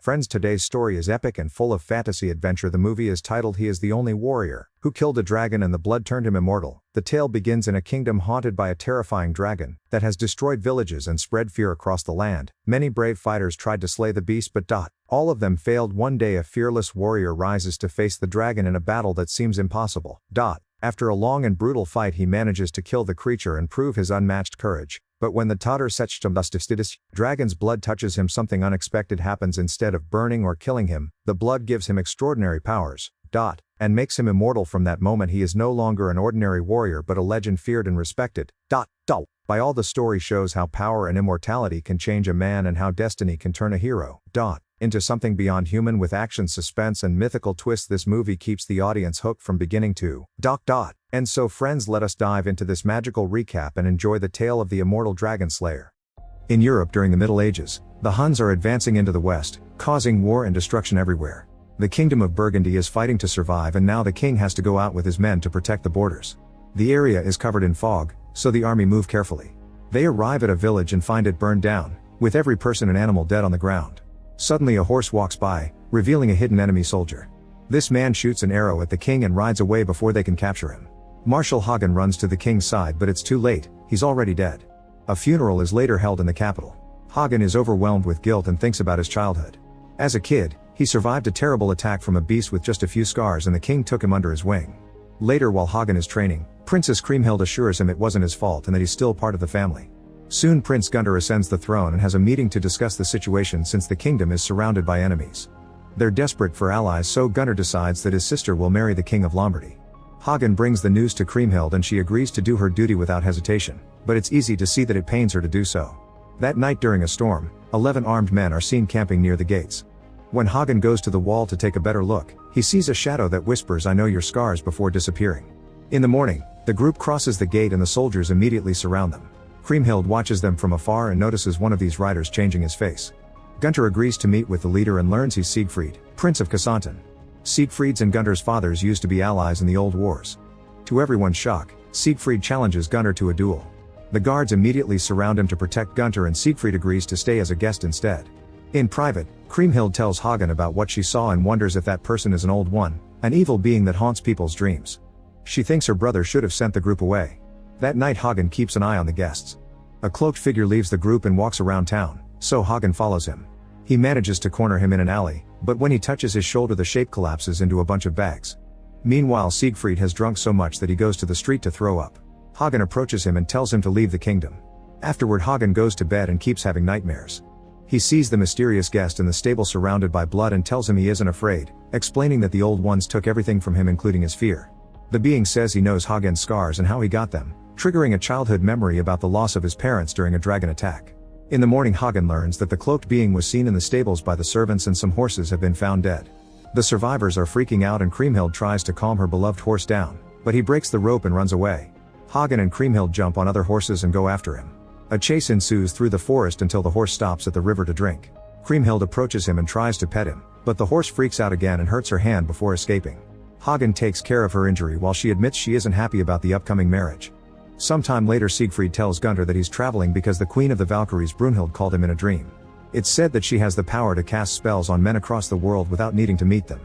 Friends, today's story is epic and full of fantasy adventure. The movie is titled He is the Only Warrior Who Killed a Dragon and the Blood Turned Him Immortal. The tale begins in a kingdom haunted by a terrifying dragon that has destroyed villages and spread fear across the land. Many brave fighters tried to slay the beast, but all of them failed. One day a fearless warrior rises to face the dragon in a battle that seems impossible. After a long and brutal fight, he manages to kill the creature and prove his unmatched courage. But when the dragon's blood touches him, something unexpected happens. Instead of burning or killing him, the blood gives him extraordinary powers, and makes him immortal. From that moment he is no longer an ordinary warrior but a legend, feared and respected. By all, the story shows how power and immortality can change a man and how destiny can turn a hero into something beyond human. With action, suspense and mythical twists, this movie keeps the audience hooked from beginning to end. So friends, let us dive into this magical recap and enjoy the tale of the immortal dragon slayer. In Europe during the Middle Ages, the Huns are advancing into the west, causing war and destruction everywhere. The kingdom of Burgundy is fighting to survive, and now the king has to go out with his men to protect the borders. The area is covered in fog, so the army move carefully. They arrive at a village and find it burned down, with every person and animal dead on the ground. Suddenly a horse walks by, revealing a hidden enemy soldier. This man shoots an arrow at the king and rides away before they can capture him. Marshal Hagen runs to the king's side, but it's too late, he's already dead. A funeral is later held in the capital. Hagen is overwhelmed with guilt and thinks about his childhood. As a kid, he survived a terrible attack from a beast with just a few scars, and the king took him under his wing. Later, while Hagen is training, Princess Kriemhild assures him it wasn't his fault and that he's still part of the family. Soon Prince Gunther ascends the throne and has a meeting to discuss the situation since the kingdom is surrounded by enemies. They're desperate for allies, so Gunther decides that his sister will marry the king of Lombardy. Hagen brings the news to Kriemhild and she agrees to do her duty without hesitation, but it's easy to see that it pains her to do so. That night during a storm, 11 armed men are seen camping near the gates. When Hagen goes to the wall to take a better look, he sees a shadow that whispers, "I know your scars," before disappearing. In the morning, the group crosses the gate and the soldiers immediately surround them. Kriemhild watches them from afar and notices one of these riders changing his face. Gunther agrees to meet with the leader and learns he's Siegfried, Prince of Cassanten. Siegfried's and Gunther's fathers used to be allies in the old wars. To everyone's shock, Siegfried challenges Gunther to a duel. The guards immediately surround him to protect Gunther, and Siegfried agrees to stay as a guest instead. In private, Kriemhild tells Hagen about what she saw and wonders if that person is an old one, an evil being that haunts people's dreams. She thinks her brother should have sent the group away. That night Hagen keeps an eye on the guests. A cloaked figure leaves the group and walks around town, so Hagen follows him. He manages to corner him in an alley, but when he touches his shoulder the shape collapses into a bunch of bags. Meanwhile, Siegfried has drunk so much that he goes to the street to throw up. Hagen approaches him and tells him to leave the kingdom. Afterward, Hagen goes to bed and keeps having nightmares. He sees the mysterious guest in the stable surrounded by blood and tells him he isn't afraid, explaining that the old ones took everything from him, including his fear. The being says he knows Hagen's scars and how he got them, triggering a childhood memory about the loss of his parents during a dragon attack. In the morning, Hagen learns that the cloaked being was seen in the stables by the servants and some horses have been found dead. The survivors are freaking out and Kriemhild tries to calm her beloved horse down, but he breaks the rope and runs away. Hagen and Kriemhild jump on other horses and go after him. A chase ensues through the forest until the horse stops at the river to drink. Kriemhild approaches him and tries to pet him, but the horse freaks out again and hurts her hand before escaping. Hagen takes care of her injury while she admits she isn't happy about the upcoming marriage. Sometime later, Siegfried tells Gunther that he's traveling because the Queen of the Valkyries Brunhild called him in a dream. It's said that she has the power to cast spells on men across the world without needing to meet them.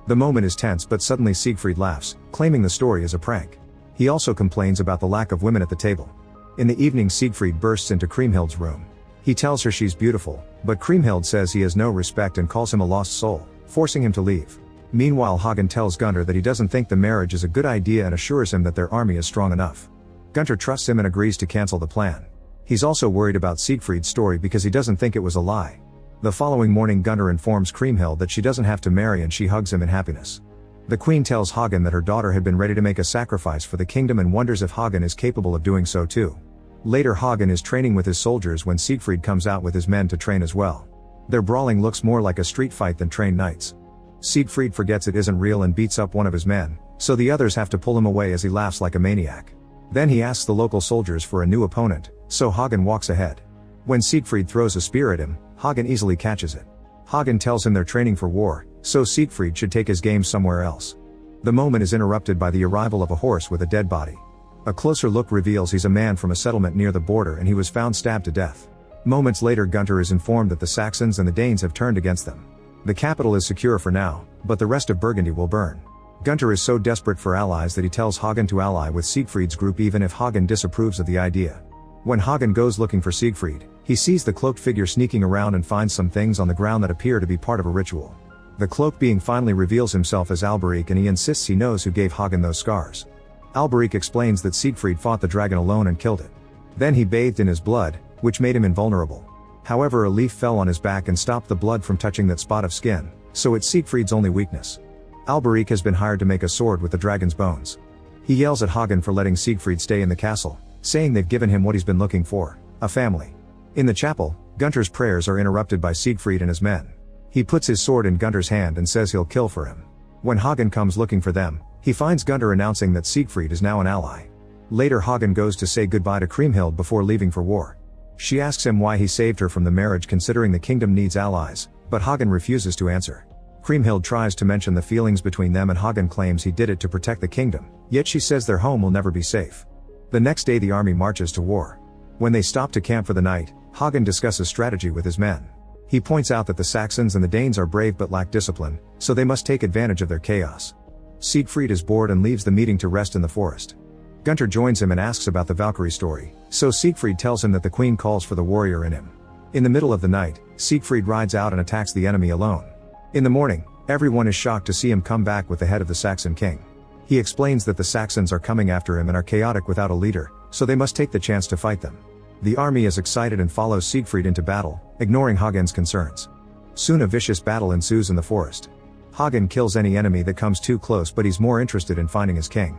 The moment is tense, but suddenly Siegfried laughs, claiming the story is a prank. He also complains about the lack of women at the table. In the evening, Siegfried bursts into Kriemhild's room. He tells her she's beautiful, but Kriemhild says he has no respect and calls him a lost soul, forcing him to leave. Meanwhile, Hagen tells Gunther that he doesn't think the marriage is a good idea and assures him that their army is strong enough. Gunther trusts him and agrees to cancel the plan. He's also worried about Siegfried's story because he doesn't think it was a lie. The following morning, Gunther informs Kriemhild that she doesn't have to marry and she hugs him in happiness. The queen tells Hagen that her daughter had been ready to make a sacrifice for the kingdom and wonders if Hagen is capable of doing so too. Later, Hagen is training with his soldiers when Siegfried comes out with his men to train as well. Their brawling looks more like a street fight than trained knights. Siegfried forgets it isn't real and beats up one of his men, so the others have to pull him away as he laughs like a maniac. Then he asks the local soldiers for a new opponent, so Hagen walks ahead. When Siegfried throws a spear at him, Hagen easily catches it. Hagen tells him they're training for war, so Siegfried should take his game somewhere else. The moment is interrupted by the arrival of a horse with a dead body. A closer look reveals he's a man from a settlement near the border and he was found stabbed to death. Moments later, Gunther is informed that the Saxons and the Danes have turned against them. The capital is secure for now, but the rest of Burgundy will burn. Gunther is so desperate for allies that he tells Hagen to ally with Siegfried's group even if Hagen disapproves of the idea. When Hagen goes looking for Siegfried, he sees the cloaked figure sneaking around and finds some things on the ground that appear to be part of a ritual. The cloaked being finally reveals himself as Alberic and he insists he knows who gave Hagen those scars. Alberic explains that Siegfried fought the dragon alone and killed it. Then he bathed in his blood, which made him invulnerable. However, a leaf fell on his back and stopped the blood from touching that spot of skin, so it's Siegfried's only weakness. Alberic has been hired to make a sword with the dragon's bones. He yells at Hagen for letting Siegfried stay in the castle, saying they've given him what he's been looking for, a family. In the chapel, Gunther's prayers are interrupted by Siegfried and his men. He puts his sword in Gunther's hand and says he'll kill for him. When Hagen comes looking for them, he finds Gunther announcing that Siegfried is now an ally. Later Hagen goes to say goodbye to Kriemhild before leaving for war. She asks him why he saved her from the marriage considering the kingdom needs allies, but Hagen refuses to answer. Kriemhild tries to mention the feelings between them and Hagen claims he did it to protect the kingdom, yet she says their home will never be safe. The next day the army marches to war. When they stop to camp for the night, Hagen discusses strategy with his men. He points out that the Saxons and the Danes are brave but lack discipline, so they must take advantage of their chaos. Siegfried is bored and leaves the meeting to rest in the forest. Gunther joins him and asks about the Valkyrie story, so Siegfried tells him that the queen calls for the warrior in him. In the middle of the night, Siegfried rides out and attacks the enemy alone. In the morning, everyone is shocked to see him come back with the head of the Saxon king. He explains that the Saxons are coming after him and are chaotic without a leader, so they must take the chance to fight them. The army is excited and follows Siegfried into battle, ignoring Hagen's concerns. Soon a vicious battle ensues in the forest. Hagen kills any enemy that comes too close, but he's more interested in finding his king.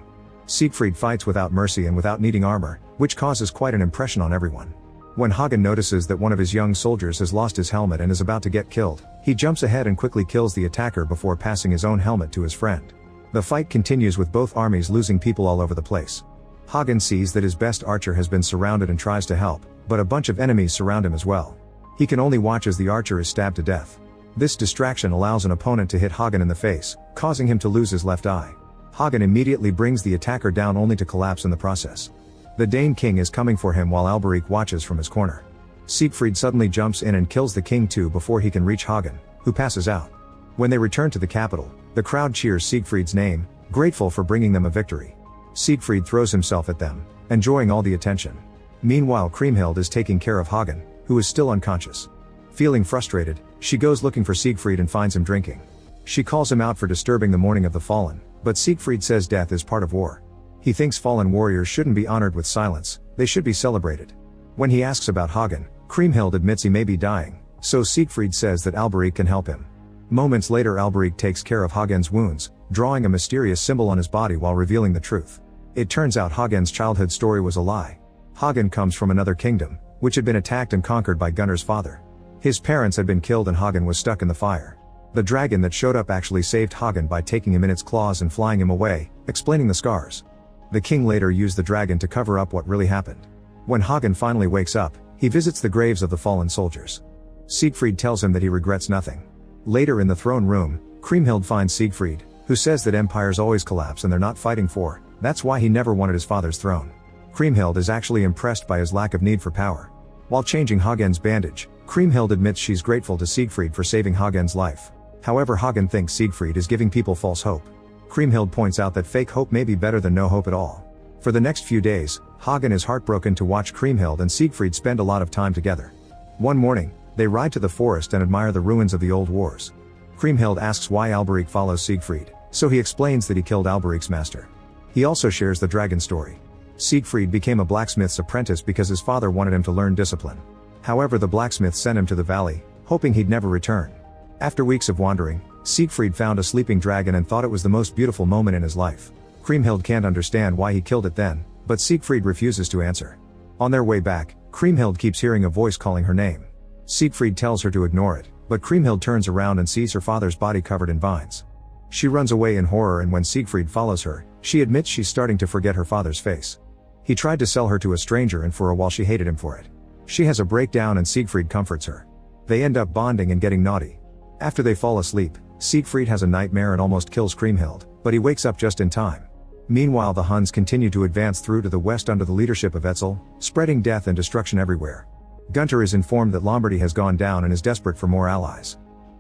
Siegfried fights without mercy and without needing armor, which causes quite an impression on everyone. When Hagen notices that one of his young soldiers has lost his helmet and is about to get killed, he jumps ahead and quickly kills the attacker before passing his own helmet to his friend. The fight continues with both armies losing people all over the place. Hagen sees that his best archer has been surrounded and tries to help, but a bunch of enemies surround him as well. He can only watch as the archer is stabbed to death. This distraction allows an opponent to hit Hagen in the face, causing him to lose his left eye. Hagen immediately brings the attacker down only to collapse in the process. The Dane king is coming for him while Alberic watches from his corner. Siegfried suddenly jumps in and kills the king too before he can reach Hagen, who passes out. When they return to the capital, the crowd cheers Siegfried's name, grateful for bringing them a victory. Siegfried throws himself at them, enjoying all the attention. Meanwhile Kriemhild is taking care of Hagen, who is still unconscious. Feeling frustrated, she goes looking for Siegfried and finds him drinking. She calls him out for disturbing the mourning of the fallen, but Siegfried says death is part of war. He thinks fallen warriors shouldn't be honored with silence, they should be celebrated. When he asks about Hagen, Kriemhild admits he may be dying, so Siegfried says that Alberic can help him. Moments later Alberic takes care of Hagen's wounds, drawing a mysterious symbol on his body while revealing the truth. It turns out Hagen's childhood story was a lie. Hagen comes from another kingdom, which had been attacked and conquered by Gunther's father. His parents had been killed and Hagen was stuck in the fire. The dragon that showed up actually saved Hagen by taking him in its claws and flying him away, explaining the scars. The king later used the dragon to cover up what really happened. When Hagen finally wakes up, he visits the graves of the fallen soldiers. Siegfried tells him that he regrets nothing. Later in the throne room, Kriemhild finds Siegfried, who says that empires always collapse and they're not fighting for, that's why he never wanted his father's throne. Kriemhild is actually impressed by his lack of need for power. While changing Hagen's bandage, Kriemhild admits she's grateful to Siegfried for saving Hagen's life. However, Hagen thinks Siegfried is giving people false hope. Kriemhild points out that fake hope may be better than no hope at all. For the next few days, Hagen is heartbroken to watch Kriemhild and Siegfried spend a lot of time together. One morning, they ride to the forest and admire the ruins of the old wars. Kriemhild asks why Alberic follows Siegfried, so he explains that he killed Alberic's master. He also shares the dragon story. Siegfried became a blacksmith's apprentice because his father wanted him to learn discipline. However, the blacksmith sent him to the valley, hoping he'd never return. After weeks of wandering, Siegfried found a sleeping dragon and thought it was the most beautiful moment in his life. Kriemhild can't understand why he killed it then, but Siegfried refuses to answer. On their way back, Kriemhild keeps hearing a voice calling her name. Siegfried tells her to ignore it, but Kriemhild turns around and sees her father's body covered in vines. She runs away in horror, and when Siegfried follows her, she admits she's starting to forget her father's face. He tried to sell her to a stranger and for a while she hated him for it. She has a breakdown and Siegfried comforts her. They end up bonding and getting naughty. After they fall asleep, Siegfried has a nightmare and almost kills Kriemhild, but he wakes up just in time. Meanwhile, the Huns continue to advance through to the west under the leadership of Etzel, spreading death and destruction everywhere. Gunther is informed that Lombardy has gone down and is desperate for more allies.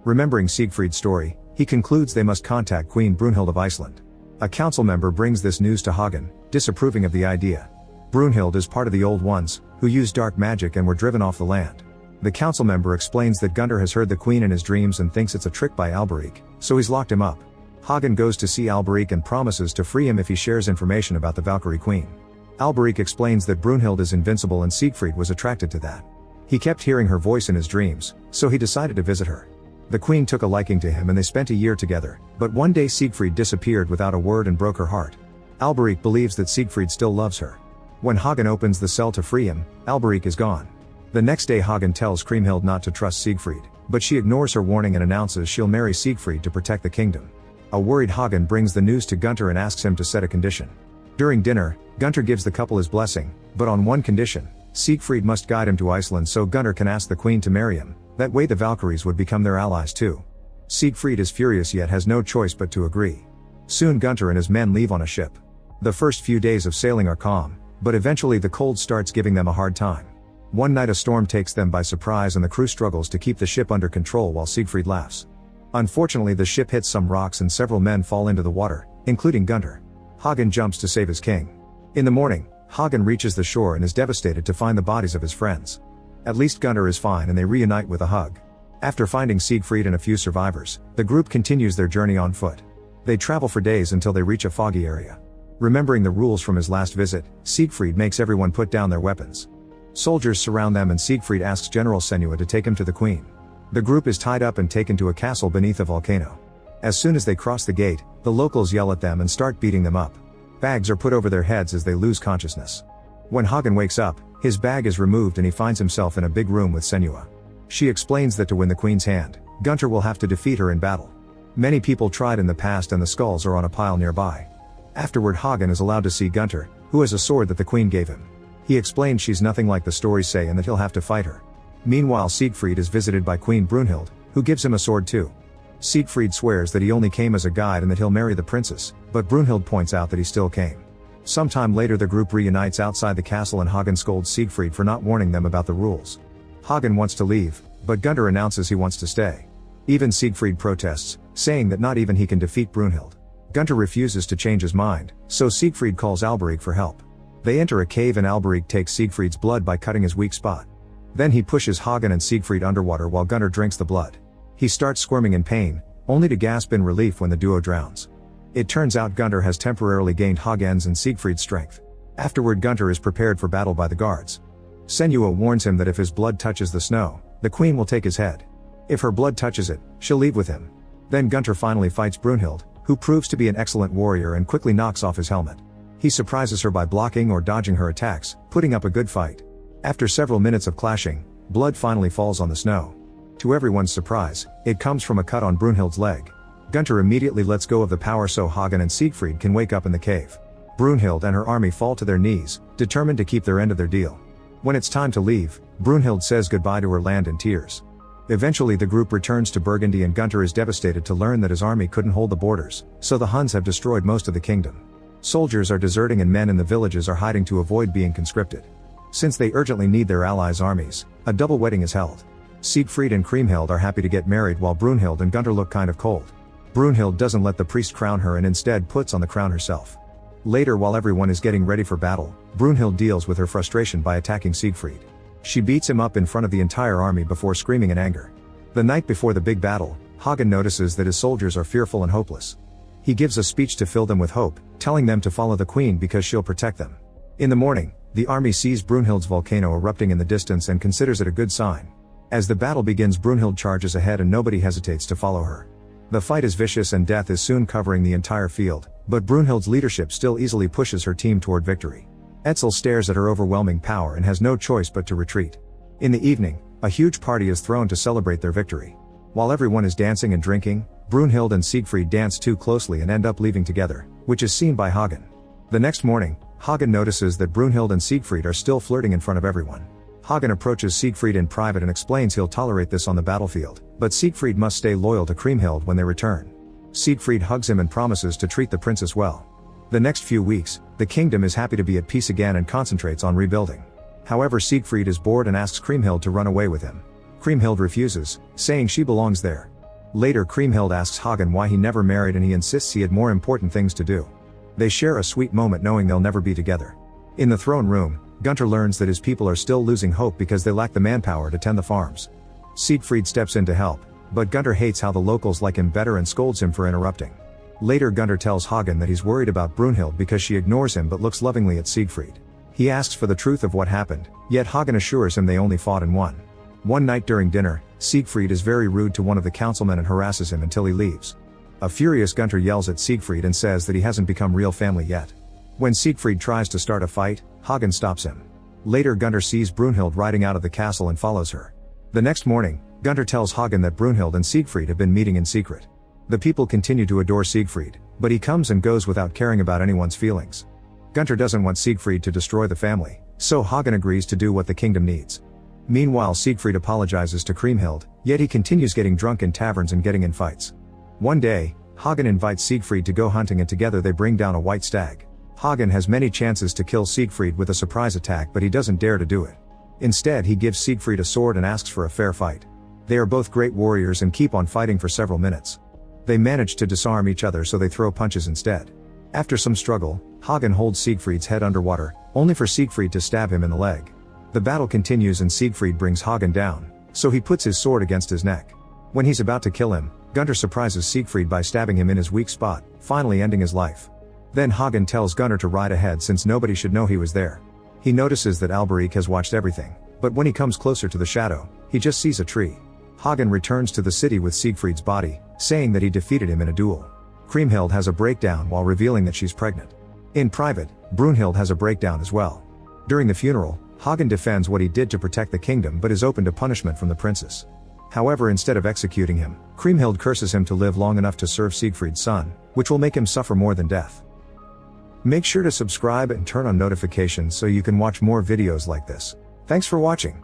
Remembering Siegfried's story, he concludes they must contact Queen Brunhild of Iceland. A council member brings this news to Hagen, disapproving of the idea. Brunhild is part of the Old Ones, who used dark magic and were driven off the land. The council member explains that Gunther has heard the queen in his dreams and thinks it's a trick by Alberic, so he's locked him up. Hagen goes to see Alberic and promises to free him if he shares information about the Valkyrie Queen. Alberic explains that Brunhild is invincible and Siegfried was attracted to that. He kept hearing her voice in his dreams, so he decided to visit her. The queen took a liking to him and they spent a year together, but one day Siegfried disappeared without a word and broke her heart. Alberic believes that Siegfried still loves her. When Hagen opens the cell to free him, Alberic is gone. The next day Hagen tells Kriemhild not to trust Siegfried, but she ignores her warning and announces she'll marry Siegfried to protect the kingdom. A worried Hagen brings the news to Gunther and asks him to set a condition. During dinner, Gunther gives the couple his blessing, but on one condition: Siegfried must guide him to Iceland so Gunther can ask the queen to marry him, that way the Valkyries would become their allies too. Siegfried is furious yet has no choice but to agree. Soon Gunther and his men leave on a ship. The first few days of sailing are calm, but eventually the cold starts giving them a hard time. One night a storm takes them by surprise and the crew struggles to keep the ship under control while Siegfried laughs. Unfortunately the ship hits some rocks and several men fall into the water, including Gunther. Hagen jumps to save his king. In the morning, Hagen reaches the shore and is devastated to find the bodies of his friends. At least Gunther is fine and they reunite with a hug. After finding Siegfried and a few survivors, the group continues their journey on foot. They travel for days until they reach a foggy area. Remembering the rules from his last visit, Siegfried makes everyone put down their weapons. Soldiers surround them and Siegfried asks General Senua to take him to the queen. The group is tied up and taken to a castle beneath a volcano. As soon as they cross the gate, the locals yell at them and start beating them up. Bags are put over their heads as they lose consciousness. When Hagen wakes up, his bag is removed and he finds himself in a big room with Senua. She explains that to win the queen's hand, Gunther will have to defeat her in battle. Many people tried in the past and the skulls are on a pile nearby. Afterward Hagen is allowed to see Gunther, who has a sword that the queen gave him. He explains she's nothing like the stories say and that he'll have to fight her. Meanwhile Siegfried is visited by Queen Brunhild, who gives him a sword too. Siegfried swears that he only came as a guide and that he'll marry the princess, but Brunhild points out that he still came. Sometime later the group reunites outside the castle and Hagen scolds Siegfried for not warning them about the rules. Hagen wants to leave, but Gunther announces he wants to stay. Even Siegfried protests, saying that not even he can defeat Brunhild. Gunther refuses to change his mind, so Siegfried calls Alberic for help. They enter a cave and Alberic takes Siegfried's blood by cutting his weak spot. Then he pushes Hagen and Siegfried underwater while Gunther drinks the blood. He starts squirming in pain, only to gasp in relief when the duo drowns. It turns out Gunther has temporarily gained Hagen's and Siegfried's strength. Afterward Gunther is prepared for battle by the guards. Senua warns him that if his blood touches the snow, the queen will take his head. If her blood touches it, she'll leave with him. Then Gunther finally fights Brunhild, who proves to be an excellent warrior and quickly knocks off his helmet. He surprises her by blocking or dodging her attacks, putting up a good fight. After several minutes of clashing, blood finally falls on the snow. To everyone's surprise, it comes from a cut on Brunhild's leg. Gunther immediately lets go of the power so Hagen and Siegfried can wake up in the cave. Brunhild and her army fall to their knees, determined to keep their end of their deal. When it's time to leave, Brunhild says goodbye to her land in tears. Eventually the group returns to Burgundy and Gunther is devastated to learn that his army couldn't hold the borders, so the Huns have destroyed most of the kingdom. Soldiers are deserting and men in the villages are hiding to avoid being conscripted. Since they urgently need their allies' armies, a double wedding is held. Siegfried and Kriemhild are happy to get married while Brunhild and Gunther look kind of cold. Brunhild doesn't let the priest crown her and instead puts on the crown herself. Later while everyone is getting ready for battle, Brunhild deals with her frustration by attacking Siegfried. She beats him up in front of the entire army before screaming in anger. The night before the big battle, Hagen notices that his soldiers are fearful and hopeless. He gives a speech to fill them with hope, telling them to follow the queen because she'll protect them. In the morning, the army sees Brunhild's volcano erupting in the distance and considers it a good sign. As the battle begins Brunhild charges ahead and nobody hesitates to follow her. The fight is vicious and death is soon covering the entire field, but Brunhild's leadership still easily pushes her team toward victory. Etzel stares at her overwhelming power and has no choice but to retreat. In the evening, a huge party is thrown to celebrate their victory. While everyone is dancing and drinking, Brunhild and Siegfried dance too closely and end up leaving together, which is seen by Hagen. The next morning, Hagen notices that Brunhild and Siegfried are still flirting in front of everyone. Hagen approaches Siegfried in private and explains he'll tolerate this on the battlefield, but Siegfried must stay loyal to Kriemhild when they return. Siegfried hugs him and promises to treat the princess well. The next few weeks, the kingdom is happy to be at peace again and concentrates on rebuilding. However, Siegfried is bored and asks Kriemhild to run away with him. Kriemhild refuses, saying she belongs there. Later Kriemhild asks Hagen why he never married and he insists he had more important things to do. They share a sweet moment knowing they'll never be together. In the throne room, Gunter learns that his people are still losing hope because they lack the manpower to tend the farms. Siegfried steps in to help, but Gunter hates how the locals like him better and scolds him for interrupting. Later Gunter tells Hagen that he's worried about Brunhild because she ignores him but looks lovingly at Siegfried. He asks for the truth of what happened, yet Hagen assures him they only fought and won. One night during dinner, Siegfried is very rude to one of the councilmen and harasses him until he leaves. A furious Gunter yells at Siegfried and says that he hasn't become real family yet. When Siegfried tries to start a fight, Hagen stops him. Later Gunter sees Brunhild riding out of the castle and follows her. The next morning, Gunter tells Hagen that Brunhild and Siegfried have been meeting in secret. The people continue to adore Siegfried, but he comes and goes without caring about anyone's feelings. Gunter doesn't want Siegfried to destroy the family, so Hagen agrees to do what the kingdom needs. Meanwhile Siegfried apologizes to Kriemhild, yet he continues getting drunk in taverns and getting in fights. One day, Hagen invites Siegfried to go hunting and together they bring down a white stag. Hagen has many chances to kill Siegfried with a surprise attack but he doesn't dare to do it. Instead he gives Siegfried a sword and asks for a fair fight. They are both great warriors and keep on fighting for several minutes. They manage to disarm each other so they throw punches instead. After some struggle, Hagen holds Siegfried's head underwater, only for Siegfried to stab him in the leg. The battle continues and Siegfried brings Hagen down, so he puts his sword against his neck. When he's about to kill him, Gunter surprises Siegfried by stabbing him in his weak spot, finally ending his life. Then Hagen tells Gunter to ride ahead since nobody should know he was there. He notices that Alberic has watched everything, but when he comes closer to the shadow, he just sees a tree. Hagen returns to the city with Siegfried's body, saying that he defeated him in a duel. Kriemhild has a breakdown while revealing that she's pregnant. In private, Brunhild has a breakdown as well. During the funeral, Hagen defends what he did to protect the kingdom but is open to punishment from the princess. However, instead of executing him, Kriemhild curses him to live long enough to serve Siegfried's son, which will make him suffer more than death. Make sure to subscribe and turn on notifications so you can watch more videos like this. Thanks for watching.